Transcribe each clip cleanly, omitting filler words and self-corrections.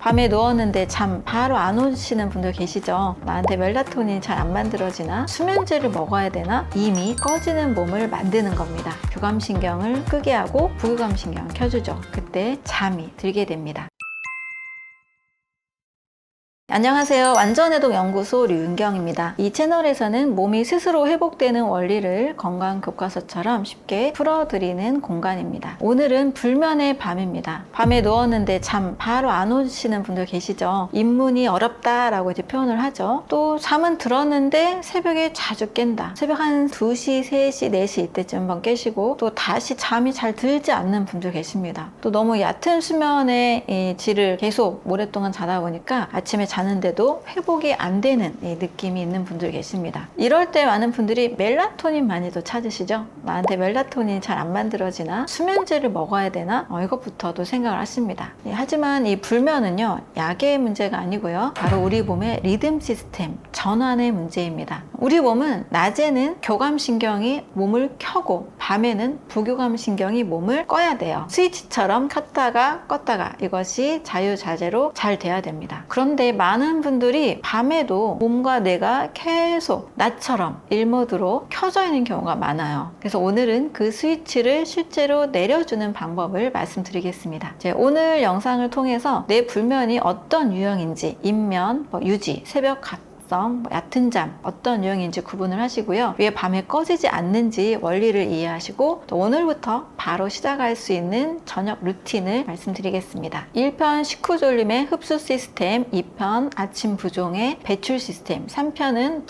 밤에 누웠는데 잠 바로 안 오시는 분들 계시죠? 나한테 멜라토닌 잘 안 만들어지나? 수면제를 먹어야 되나? 이미 꺼지는 몸을 만드는 겁니다. 교감신경을 끄게 하고 부교감신경을 켜주죠. 그때 잠이 들게 됩니다. 안녕하세요. 완전해독연구소 류은경입니다. 이 채널에서는 몸이 스스로 회복되는 원리를 건강교과서처럼 쉽게 풀어드리는 공간입니다. 오늘은 불면의 밤입니다. 밤에 누웠는데 잠 바로 안 오시는 분들 계시죠? 입문이 어렵다라고 이제 표현을 하죠. 또 잠은 들었는데 새벽에 자주 깬다. 새벽 한 2시, 3시, 4시 이때쯤 한번 깨시고 또 다시 잠이 잘 들지 않는 분들 계십니다. 또 너무 얕은 수면의 이 질을 계속 오랫동안 자다 보니까 아침에 자는데도 회복이 안 되는 이 느낌이 있는 분들 계십니다. 이럴 때 많은 분들이 멜라토닌 많이도 찾으시죠? 나한테 멜라토닌 잘 안 만들어지나? 수면제를 먹어야 되나? 이것부터도 생각을 하십니다. 하지만 이 불면은요, 약의 문제가 아니고요. 바로 우리 몸의 리듬 시스템, 전환의 문제입니다. 우리 몸은 낮에는 교감신경이 몸을 켜고 밤에는 부교감신경이 몸을 꺼야 돼요. 스위치처럼 켰다가 껐다가 이것이 자유자재로 잘 돼야 됩니다. 그런데 많은 분들이 밤에도 몸과 뇌가 계속 낮처럼 일모드로 켜져 있는 경우가 많아요. 그래서 오늘은 그 스위치를 실제로 내려주는 방법을 말씀드리겠습니다. 오늘 영상을 통해서 내 불면이 어떤 유형인지 입면, 유지, 새벽 얕은 잠 어떤 유형인지 구분을 하시고요. 왜 밤에 꺼지지 않는지 원리를 이해하시고 또 오늘부터 바로 시작할 수 있는 저녁 루틴을 말씀드리겠습니다. 1편 식후 졸림의 흡수 시스템, 2편 아침 부종의 배출 시스템, 3편은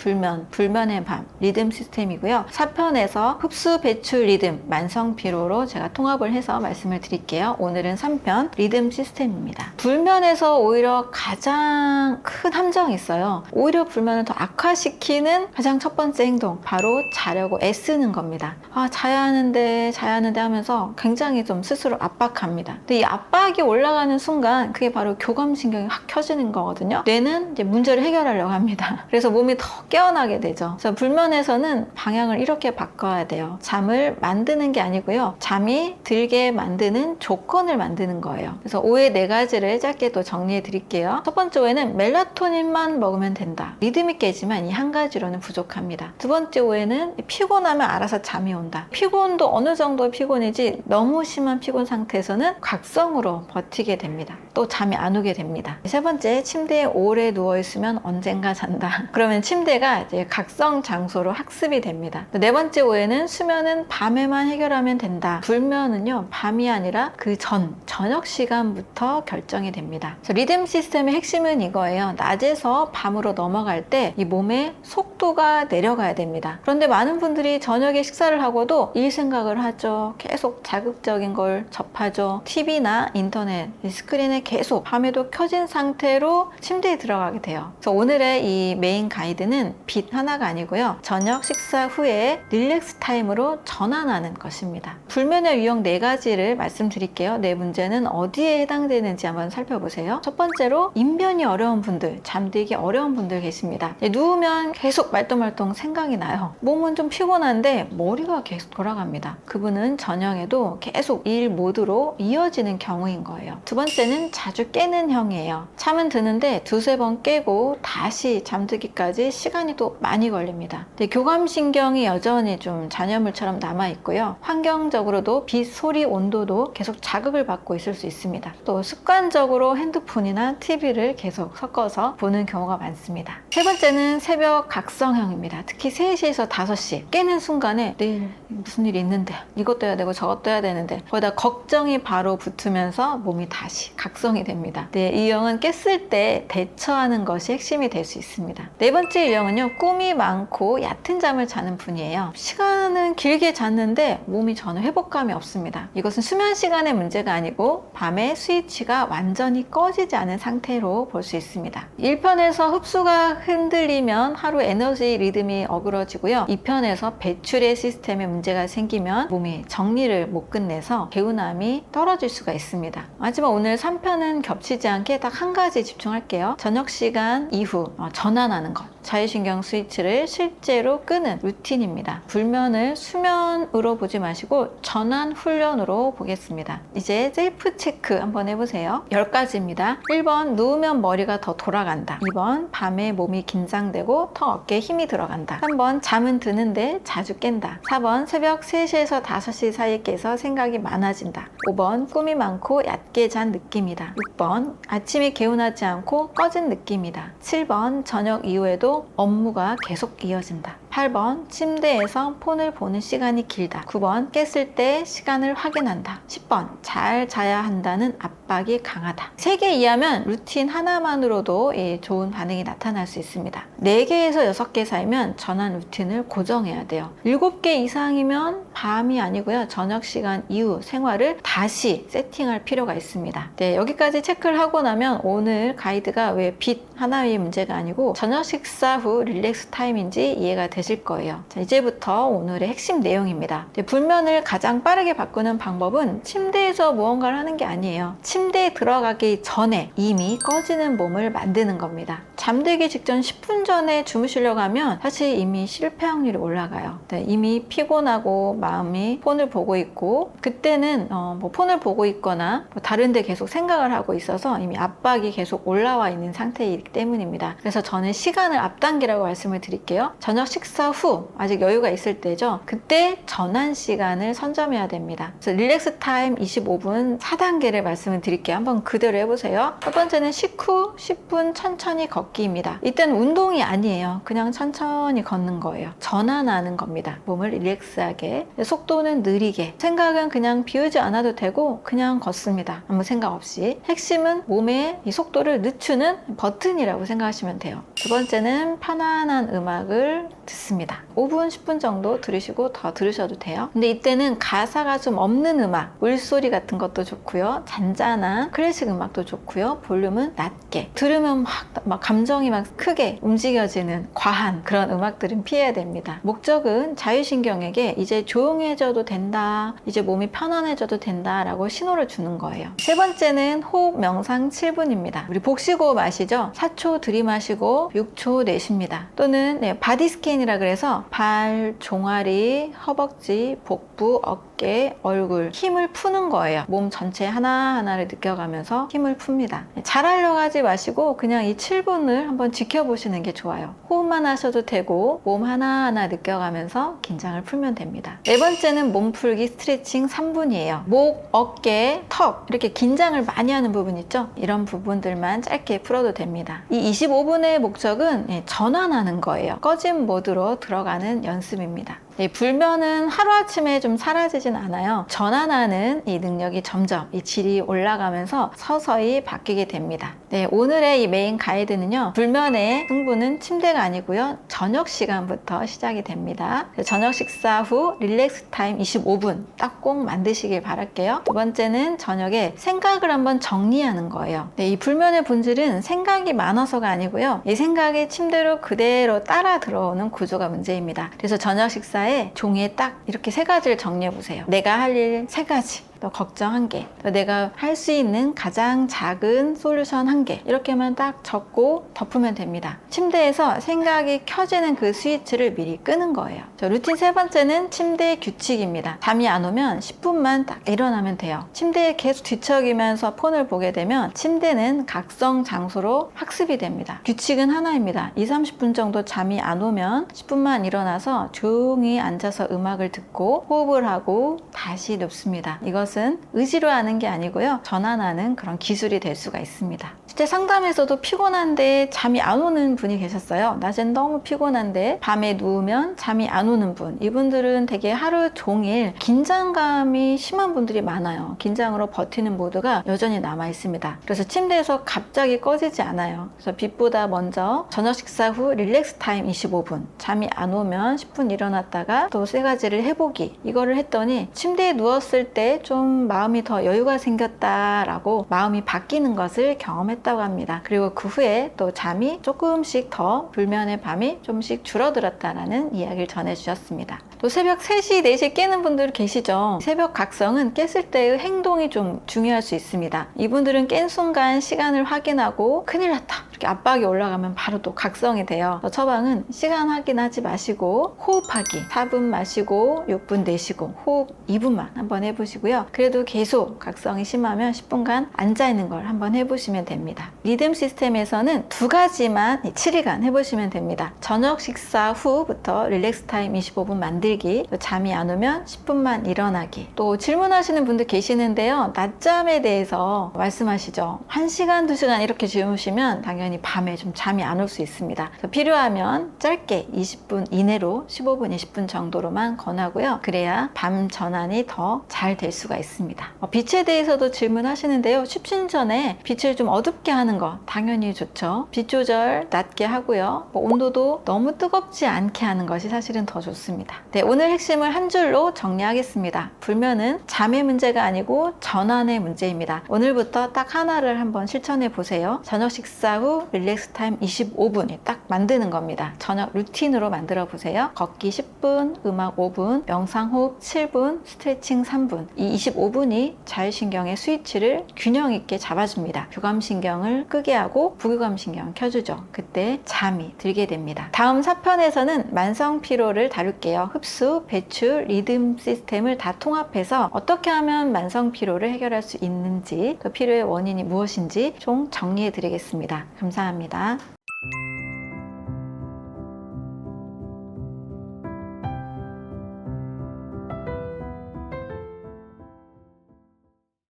불면의 밤 리듬 시스템이고요. 4편에서 흡수 배출 리듬 만성 피로로 제가 통합을 해서 말씀을 드릴게요. 오늘은 3편 리듬 시스템입니다. 불면에서 오히려 가장 큰 함정이 있어요. 오히려 불면을 더 악화시키는 가장 첫 번째 행동, 바로 자려고 애쓰는 겁니다. 자야 하는데 하면서 굉장히 좀 스스로 압박합니다. 근데 이 압박이 올라가는 순간 그게 바로 교감신경이 확 켜지는 거거든요. 뇌는 이제 문제를 해결하려고 합니다. 그래서 몸이 더 깨어나게 되죠. 그래서 불면에서는 방향을 이렇게 바꿔야 돼요. 잠을 만드는 게 아니고요. 잠이 들게 만드는 조건을 만드는 거예요. 그래서 오해 4가지를 짧게 또 정리해 드릴게요. 첫 번째 오해는 멜라토닌만 먹으면 된다. 리듬이 깨지만 이 한 가지로는 부족합니다. 두 번째 오해는 피곤하면 알아서 잠이 온다. 피곤도 어느 정도 피곤이지 너무 심한 피곤 상태에서는 각성으로 버티게 됩니다. 또 잠이 안 오게 됩니다. 세 번째, 침대에 오래 누워있으면 언젠가 잔다. 그러면 침대가 이제 각성 장소로 학습이 됩니다. 네 번째 오해는 수면은 밤에만 해결하면 된다. 불면은요, 밤이 아니라 그 저녁 시간부터 결정이 됩니다. 그래서 리듬 시스템의 핵심은 이거예요. 낮에서 밤으로 넘어갈 때 이 몸의 속도가 내려가야 됩니다. 그런데 많은 분들이 저녁에 식사를 하고도 일 생각을 하죠. 계속 자극적인 걸 접하죠. TV나 인터넷, 스크린에 계속 밤에도 켜진 상태로 침대에 들어가게 돼요. 그래서 오늘의 이 메인 가이드는 빛 하나가 아니고요. 저녁 식사 후에 릴렉스 타임으로 전환하는 것입니다. 불면의 유형 4가지를 말씀드릴게요. 네 문제는 어디에 해당되는지 한번 살펴보세요. 첫 번째로 인변이 어려운 분들, 잠들기 어려운 분들 계십니다. 누우면 계속 말똥말똥 생각이 나요. 몸은 좀 피곤한데 머리가 계속 돌아갑니다. 그분은 저녁에도 계속 일 모드로 이어지는 경우인 거예요. 두 번째는 자주 깨는 형이에요. 잠은 드는데 2-3번 깨고 다시 잠들기까지 시간이 또 많이 걸립니다. 근데 교감신경이 여전히 좀 잔여물처럼 남아있고요. 환경적으로도 빛, 소리, 온도도 계속 자극을 받고 있을 수 있습니다. 또 습관적으로 핸드폰이나 TV를 계속 섞어서 보는 경우가 많습니다. 세 번째는 새벽 각성형입니다. 특히 3시에서 5시 깨는 순간에 내일 무슨 일이 있는데 이것도 해야 되고 저것도 해야 되는데 거기다 걱정이 바로 붙으면서 몸이 다시 각성이 됩니다. 네, 이 유형은 깼을 때 대처하는 것이 핵심이 될 수 있습니다. 네 번째 유형은요, 꿈이 많고 얕은 잠을 자는 분이에요. 시간은 길게 잤는데 몸이 전혀 회복감이 없습니다. 이것은 수면 시간의 문제가 아니고 밤에 스위치가 완전히 꺼지지 않은 상태로 볼 수 있습니다. 1편에서 흡수가 흔들리면 하루 에너지 리듬이 어그러지고요. 2편에서 배출의 시스템에 문제가 생기면 몸이 정리를 못 끝내서 개운함이 떨어질 수가 있습니다. 하지만 오늘 3편은 겹치지 않게 딱 한 가지 집중할게요. 저녁 시간 이후 전환하는 것. 자율신경 스위치를 실제로 끄는 루틴입니다. 불면을 수면으로 보지 마시고 전환 훈련으로 보겠습니다. 이제 셀프 체크 한번 해보세요. 10가지입니다. 1번 누우면 머리가 더 돌아간다. 2번 밤에 몸이 긴장되고 턱 어깨에 힘이 들어간다. 3번 잠은 드는데 자주 깬다. 4번 새벽 3시에서 5시 사이에 깨서 생각이 많아진다. 5번 꿈이 많고 얕게 잔 느낌이다. 6번 아침이 개운하지 않고 꺼진 느낌이다. 7번 저녁 이후에도 업무가 계속 이어진다. 8번 침대에서 폰을 보는 시간이 길다. 9번 깼을 때 시간을 확인한다. 10번 잘 자야 한다는 압박이 강하다. 3개 이하면 루틴 하나만으로도 좋은 반응이 나타날 수 있습니다. 4개에서 6개 사이면 전환 루틴을 고정해야 돼요. 7개 이상이면 밤이 아니고요. 저녁 시간 이후 생활을 다시 세팅할 필요가 있습니다. 네, 여기까지 체크를 하고 나면 오늘 가이드가 왜 빛 하나의 문제가 아니고 저녁 식사 후 릴렉스 타임인지 이해가 되실 거예요. 자, 이제부터 오늘의 핵심 내용입니다. 네, 불면을 가장 빠르게 바꾸는 방법은 침대에서 무언가를 하는 게 아니에요. 침대에 들어가기 전에 이미 꺼지는 몸을 만드는 겁니다. 잠들기 직전 10분 전에 주무시려고 하면 사실 이미 실패 확률이 올라가요. 네, 이미 피곤하고 마음이 폰을 보고 있고 그때는 뭐 폰을 보고 있거나 뭐 다른 데 계속 생각을 하고 있어서 이미 압박이 계속 올라와 있는 상태이기 때문입니다. 그래서 저는 시간을 앞당기라고 말씀을 드릴게요. 저녁 식사 후 아직 여유가 있을 때죠. 그때 전환 시간을 선점해야 됩니다. 그래서 릴렉스 타임 25분 4단계를 말씀을 드릴게요. 한번 그대로 해보세요. 첫 번째는 식후 10분 천천히 걷기입니다. 이때는 운동이 아니에요. 그냥 천천히 걷는 거예요. 전환하는 겁니다. 몸을 릴렉스하게. 속도는 느리게. 생각은 그냥 비우지 않아도 되고 그냥 걷습니다. 아무 생각 없이. 핵심은 몸의 이 속도를 늦추는 버튼이라고 생각하시면 돼요. 두 번째는 편안한 음악을 듣습니다. 5분, 10분 정도 들으시고 더 들으셔도 돼요. 근데 이때는 가사가 좀 없는 음악, 물소리 같은 것도 좋고요. 잔잔한 클래식 음악도 좋고요. 볼륨은 낮게. 들으면 막 감정이 막 크게 움직여지는 과한 그런 음악들은 피해야 됩니다. 목적은 자율신경에게 이제 조용해져도 된다, 이제 몸이 편안해져도 된다라고 신호를 주는 거예요. 세 번째는 호흡 명상 7분입니다. 우리 복식호흡 아시죠? 4초 들이마시고 6초 내쉽니다. 또는 바디 스캔이라 그래서 발, 종아리, 허벅지, 복부, 어깨, 얼굴 힘을 푸는 거예요. 몸 전체 하나하나를 느껴가면서 힘을 풉니다. 잘하려고 하지 마시고 그냥 이 7분을 한번 지켜보시는 게 좋아요. 호흡만 하셔도 되고 몸 하나하나 느껴가면서 긴장을 풀면 됩니다. 네 번째는 몸풀기 스트레칭 3분이에요. 목, 어깨, 턱 이렇게 긴장을 많이 하는 부분 있죠? 이런 부분들만 짧게 풀어도 됩니다. 이 25분의 목적은 전환하는 거예요. 꺼진 모드로 들어가는 연습입니다. 불면은 하루아침에 좀 사라지진 않아요. 전환하는 이 능력이 점점 이 질이 올라가면서 서서히 바뀌게 됩니다. 네, 오늘의 이 메인 가이드는요. 불면의 승부는 침대가 아니고요. 저녁 시간부터 시작이 됩니다. 저녁 식사 후 릴렉스 타임 25분 딱 꼭 만드시길 바랄게요. 두 번째는 저녁에 생각을 한번 정리하는 거예요. 네, 이 불면의 본질은 생각이 많아서가 아니고요. 이 생각이 침대로 그대로 따라 들어오는 구조가 문제입니다. 그래서 저녁 식사에 종이에 딱 이렇게 3가지를 정리해 보세요. 내가 할 일 3가지. 또 걱정 1개, 또 내가 할 수 있는 가장 작은 솔루션 1개 이렇게만 딱 적고 덮으면 됩니다. 침대에서 생각이 켜지는 그 스위치를 미리 끄는 거예요. 루틴 3번째는 침대 규칙입니다. 잠이 안 오면 10분만 딱 일어나면 돼요. 침대에 계속 뒤척이면서 폰을 보게 되면 침대는 각성 장소로 학습이 됩니다. 규칙은 하나입니다. 20-30분 정도 잠이 안 오면 10분만 일어나서 조용히 앉아서 음악을 듣고 호흡을 하고 다시 눕습니다. 이것은 의지로 하는 게 아니고요. 전환하는 그런 기술이 될 수가 있습니다. 실제 상담에서도 피곤한데 잠이 안 오는 분이 계셨어요. 낮엔 너무 피곤한데 밤에 누우면 잠이 안 오는 분. 이분들은 되게 하루 종일 긴장감이 심한 분들이 많아요. 긴장으로 버티는 모드가 여전히 남아 있습니다. 그래서 침대에서 갑자기 꺼지지 않아요. 그래서 빛보다 먼저 저녁 식사 후 릴렉스 타임 25분. 잠이 안 오면 10분 일어났다가 또 3가지를 해보기. 이거를 했더니 침대에 누웠을 때 좀 마음이 더 여유가 생겼다라고 마음이 바뀌는 것을 경험했다고 합니다. 그리고 그 후에 또 잠이 조금씩 더 불면의 밤이 좀씩 줄어들었다라는 이야기를 전해주셨습니다. 또 새벽 3시, 4시에 깨는 분들 계시죠? 새벽 각성은 깼을 때의 행동이 좀 중요할 수 있습니다. 이분들은 깬 순간 시간을 확인하고 큰일 났다 이렇게 압박이 올라가면 바로 또 각성이 돼요. 처방은 시간 확인하지 마시고 호흡하기 4분 마시고 6분 내쉬고 호흡 2분만 한번 해보시고요. 그래도 계속 각성이 심하면 10분간 앉아있는 걸 한번 해보시면 됩니다. 리듬 시스템에서는 2가지만 7일간 해보시면 됩니다. 저녁 식사 후부터 릴렉스 타임 25분 만들기, 잠이 안 오면 10분만 일어나기. 또 질문하시는 분들 계시는데요. 낮잠에 대해서 말씀하시죠. 1시간, 2시간 이렇게 주무시면 당연히 밤에 좀 잠이 안 올 수 있습니다. 필요하면 짧게 20분 이내로 15분, 20분 정도로만 권하고요. 그래야 밤 전환이 더 잘 될 수가 있습니다. 빛에 대해서도 질문하시는데요. 취침 전에 빛을 좀 어둡게 하는 거 당연히 좋죠. 빛 조절 낮게 하고요. 온도도 너무 뜨겁지 않게 하는 것이 사실은 더 좋습니다. 네, 오늘 핵심을 한 줄로 정리하겠습니다. 불면은 잠의 문제가 아니고 전환의 문제입니다. 오늘부터 딱 하나를 한번 실천해 보세요. 저녁 식사 후 릴렉스 타임 25분 딱 만드는 겁니다. 저녁 루틴으로 만들어 보세요. 걷기 10분, 음악 5분, 명상 호흡 7분, 스트레칭 3분. 이 25분이 자율신경의 스위치를 균형 있게 잡아줍니다. 교감신경을 끄게 하고 부교감신경을 켜주죠. 그때 잠이 들게 됩니다. 다음 4편에서는 만성 피로를 다룰게요. 흡수, 배출, 리듬 시스템을 다 통합해서 어떻게 하면 만성 피로를 해결할 수 있는지, 또 피로의 원인이 무엇인지 총 정리해 드리겠습니다. 감사합니다.